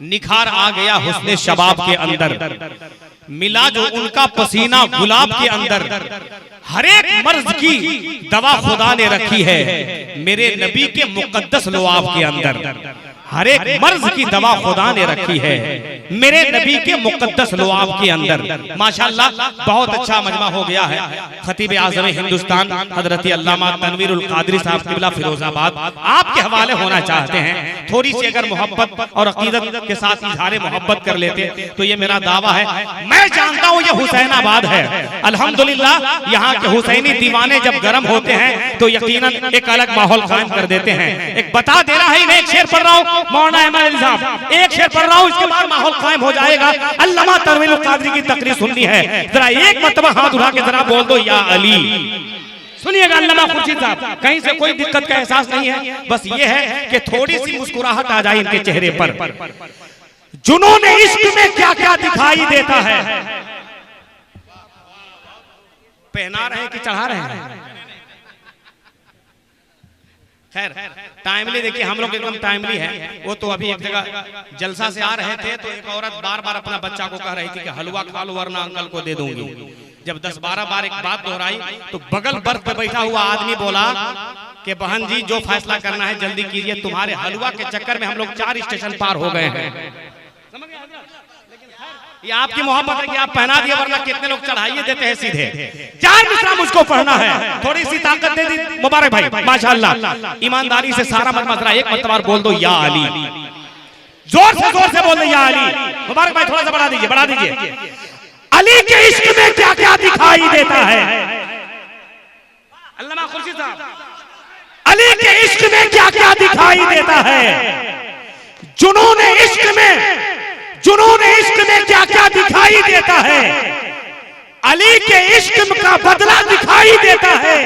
निखार आ गया हुस्ने शबाब के अंदर, मिला जो उनका पसीना गुलाब के अंदर। हर एक मर्ज की दवा खुदा ने रखी है मेरे नबी के मुकद्दस लुआब के अंदर। हर एक मर्ज की दवा खुदा ने रखी है मेरे नबी के मुकद्दस लुआब के अंदर। माशाअल्लाह बहुत अच्छा मजमा हो गया है। खतीब आज़म हिंदुस्तान हजरत अल्लामा तनवीरुल कादरी साहब क़िबला फिरोजाबाद आपके हवाले होना चाहते हैं। थोड़ी सी अगर मोहब्बत और अकीदत के साथ इज़हार मोहब्बत कर लेते तो ये मेरा दावा है। मैं जानता हूँ ये हुसैनाबाद है, अल्हम्दुलिल्लाह यहाँ के हुसैनी दीवाने जब गर्म होते हैं तो यकीनन एक अलग माहौल कायम कर देते हैं। एक बता दे रहा है, मैं एक शेर पढ़ रहा हूँ मौलाना अहमद अली साहब, एक शेर पढ़ रहा हूँ, इसके बाद माहौल कायम हो जाएगा। अल्लामा तनवीरुल कादरी की तकरीर सुननी है, जरा एक मर्तबा हाथ उठा के जरा बोल दो या अली। सुनिएगा अल्लामा खुर्शीद साहब, कहीं से कोई दिक्कत का एहसास नहीं है, बस ये है कि थोड़ी सी मुस्कुराहट आ जाए इनके चेहरे पर। जुनून इश्क में क्या क्या दिखाई देता है। पहना रहे कि चढ़ा रहे हैं? खैर टाइमली देखिए, हम लोग एकदम टाइमली है। वो तो अभी एक जगह जलसा से आ रहे थे तो एक औरत बार बार अपना बच्चा को कह रही थी कि हलवा खा लो वरना अंकल को दे दूंगी। जब 10-12 बार एक बात दोहराई तो बगल बर्थ पे बैठा हुआ आदमी बोला कि बहन जी जो फैसला करना है जल्दी कीजिए, तुम्हारे हलवा के चक्कर में हम लोग 4 स्टेशन पार हो गए हैं। ये आपकी मोहब्बत है कि आप पहना दिए, वरना कितने लोग चढ़ाइए देते हैं सीधे। 4 मिसरा मुझको पढ़ना है, थोड़ी सी ताकत दे दी मुबारक भाई माशाअल्लाह। ईमानदारी से सारा मजमा एक मर्तबा बोल दो या अली, जोर से बोल दो या अली। मुबारक भाई थोड़ा सा बढ़ा दीजिए। अली के इश्क में क्या क्या दिखाई देता है। अल्लामा खुर्शीद साहब, अली के इश्क में क्या क्या दिखाई देता है। जुनून इश्क में क्या क्या दिखाई देता है। अली के इश्क का बदला दिखाई देता है।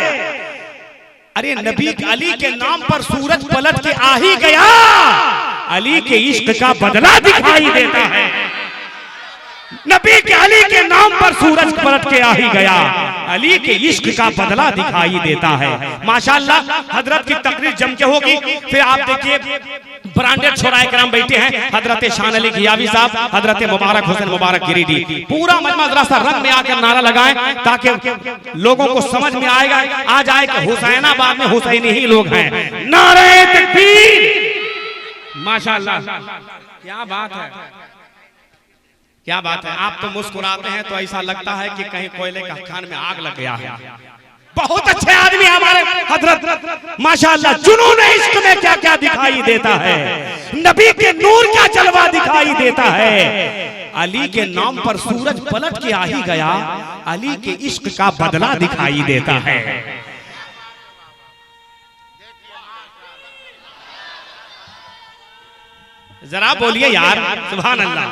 अरे नबी अली के नाम पर सूरज पलट के आ ही गया, अली के इश्क का बदला दिखाई देता है। नबी के अली के नाम पर सूरज पलट के आ ही गया, अली के इश्क का बदला दिखाई देता है। माशाअल्लाह हजरत की तकरीर जम के होगी। फिर आप देखिए ब्रांडेड छोराए करम बैठे हैं, हजरत शान अली घियावी साहब, हजरत मुबारक हुसैन मुबारक गिरिडी। पूरा मजमा जरा सा रंग में आकर नारा लगाएं ताकि लोगों को समझ में आएगा आ जाए कि हुसैनाबाद में हुसैनी ही लोग हैं। नारे तकबीर। माशाअल्लाह क्या बात है, क्या बात है। आप तो मुस्कुराते हैं तो ऐसा लगता है कि कहीं कोयले का खान में आग लग गया है। बहुत अच्छे आदमी हमारे हजरत माशाअल्लाह। जुनून इश्क में क्या क्या दिखाई देता है। नबी के नूर का जलवा दिखाई देता है। अली के नाम पर सूरज पलट के आ ही गया, अली के इश्क का बदला दिखाई देता है। जरा बोलिए यार सुभान अल्लाह।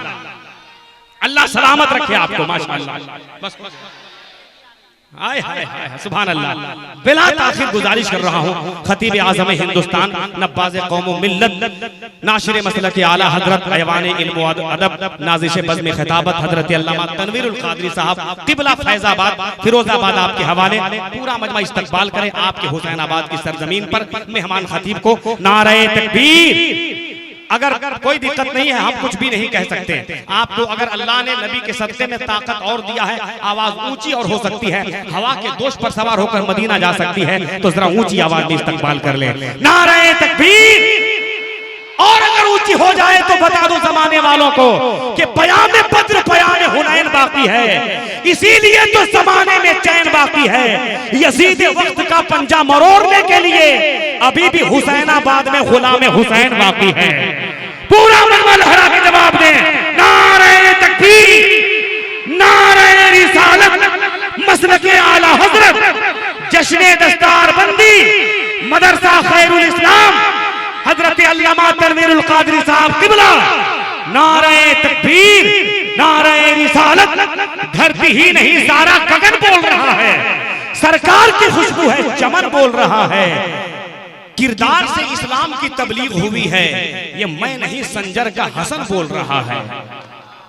अल्लाह सलामत रखे आपको माशाअल्लाह। बस हाय हाय हाय सुभान अल्लाह। बिला ताखिर गुजारिश कर रहा हूँ खतीब आज़म हिंदुस्तान नब्बाज़ कौम व मिल्लत नाशिर मसलक आला हजरत ऐवान इल्म व अदब नाज़िश बज़्म खिताबत हजरत अल्लामा तनवीरुल कादरी साहब क़िबला फैज़ाबाद फिरोजाबाद आपके हवाले। पूरा मजमा इस्तकबाल करें आपके हुसैनाबाद की सरजमीन पर मेहमान खतीब को। नारे तकबीर। अगर कोई दिक्कत नहीं है, हम कुछ भी नहीं कह सकते। आपको अगर अल्लाह ने नबी के सदक़े में ताकत और दिया है, आवाज ऊंची और हो सकती है, हवा के दोष पर सवार होकर मदीना जा सकती है, तो जरा ऊंची आवाज में इस्तकबाल कर ले। नारे तकबीर। और अगर ऊंची हो जाए तो बता दो जमाने वालों को कि पयाम बद्र पयाम हुनैन बाकी है, इसीलिए तो जमाने में चैन बाकी है। यजीद वक्त का पंजा मरोड़ने के लिए अभी भी हुसैनाबाद में गुलाम हुसैन बाकी है। पूरा मजमा लहरा के जवाब दें। नारे तकबीर, नारे रिसालत, मसलके आला हजरत, जश्ने दस्तार बंदी, मदरसा खैरुल इस्लाम हजरत अल्लामा तनवीरुल कादरी साहब क़िबला। नारे तकबीर, नारे रिसालत। धरती ही नहीं सारा गगन बोल रहा है, सरकार की खुशबू है चमन बोल रहा है। किरदार से इस्लाम की तबलीग हुई है, ये मैं नहीं संजर का हसन बोल रहा है।